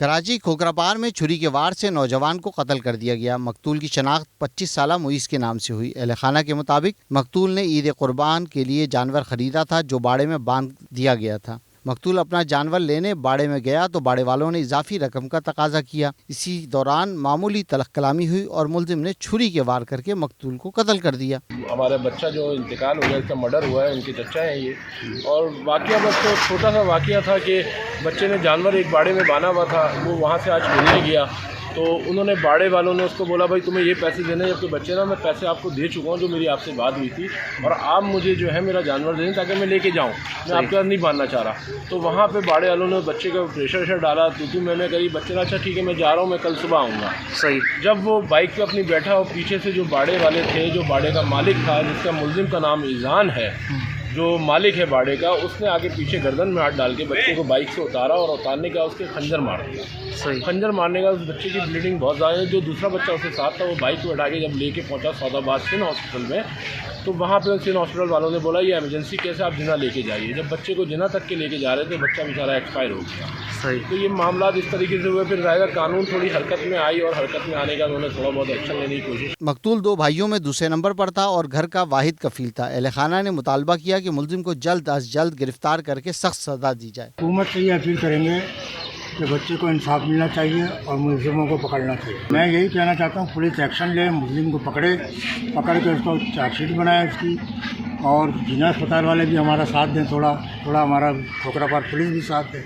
کراچی کھوکھراپار میں چھری کے وار سے نوجوان کو قتل کر دیا گیا۔ مقتول کی شناخت 25 سالہ معیز کے نام سے ہوئی۔ اہل خانہ کے مطابق مقتول نے عید قربان کے لیے جانور خریدا تھا جو باڑے میں باندھ دیا گیا تھا۔ مقتول اپنا جانور لینے باڑے میں گیا تو باڑے والوں نے اضافی رقم کا تقاضا کیا۔ اسی دوران معمولی تلخ کلامی ہوئی اور ملزم نے چھری کے وار کر کے مقتول کو قتل کر دیا۔ ہمارا بچہ جو انتقال ہو گیا، اس کا مرڈر ہوا ہے، ان کے چچا ہیں یہ، اور واقعہ بس تو چھوٹا سا واقعہ تھا کہ بچے نے جانور ایک باڑے میں باندھا ہوا تھا، وہ وہاں سے آج ملنے گیا تو انہوں نے باڑے والوں نے اس کو بولا بھائی تمہیں یہ پیسے دینے، جبکہ بچے نا میں پیسے آپ کو دے چکا ہوں جو میری آپ سے بات ہوئی تھی، اور آپ مجھے جو ہے میرا جانور دیں تاکہ میں لے کے جاؤں، میں آپ کے ساتھ نہیں باندھنا چاہ رہا۔ تو وہاں پہ باڑے والوں نے بچے کا پریشر ڈالا، تو میں نے کہی بچے نے اچھا ٹھیک ہے میں جا رہا ہوں، میں کل صبح آؤں گا۔ جب وہ بائک پہ اپنی بیٹھا اور پیچھے سے جو باڑے والے تھے، جو باڑے کا مالک تھا جس کا ملزم کا نام ایزان ہے، جو مالک ہے باڑے کا، اس نے آگے پیچھے گردن میں ہاتھ ڈال کے بچے کو بائک سے اتارا اور اتارنے کا اس کے خنجر مار دیا۔ خنجر مارنے کا اس بچے کی بلیڈنگ بہت زیادہ ہے۔ جو دوسرا بچہ اس کے ساتھ تھا وہ بائک پہ اٹھا کے جب لے کے پہنچا سعود آباد سندھ ہاسپٹل میں، تو وہاں پہ سندھ ہاسپٹل والوں نے بولا یہ ایمرجنسی کیس ہے، آپ جنہ لے کے جائیے۔ جب بچے کو جنہ تک کے لے کے جا رہے تھے بچہ بیچارہ ایکسپائر ہو گیا۔ تو یہ معاملات اس طریقے سے ہوئے، پھر ظاہر قانون تھوڑی حرکت میں آئی اور حرکت میں آنے کا انہوں نے تھوڑا بہت ایکشن لینے کی کوشش۔ مقتول 2 بھائیوں میں دوسرے نمبر پر تھا اور گھر کا واحد کفیل تھا۔ اہل خانہ نے مطالبہ کیا کہ ملزم کو جلد از جلد گرفتار کر کے سخت سزا دی جائے۔ حکومت سے یہ اپیل کریں گے کہ بچے کو انصاف ملنا چاہیے اور ملزموں کو پکڑنا چاہیے۔ میں یہی کہنا چاہتا ہوں پولیس ایکشن لے، ملزم کو پکڑ کے اس کو چارج شیٹ بنائے اس کی، اور جناح اسپتال والے بھی ہمارا ساتھ دیں، تھوڑا ہمارا کھوکھراپار پولیس بھی ساتھ دے،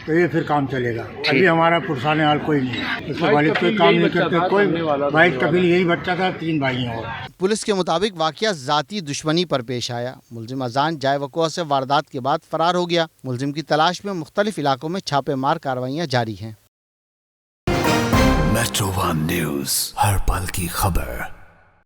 تو یہ پھر کام چلے گا۔ ابھی ہمارا پرسان حال کوئی نہیں ہے، اس کے والد کوئی کام نہیں کرتے، کوئی بائک کبھی یہی بچہ تھا، 3 بھائی ہیں۔ اور پولیس کے مطابق واقعہ ذاتی دشمنی پر پیش آیا۔ ملزم اذان جائے وقوع سے واردات کے بعد فرار ہو گیا۔ ملزم کی تلاش میں مختلف علاقوں میں چھاپے مار کارروائیاں جاری ہیں۔ میٹرو ون نیوز، ہر پل کی خبر۔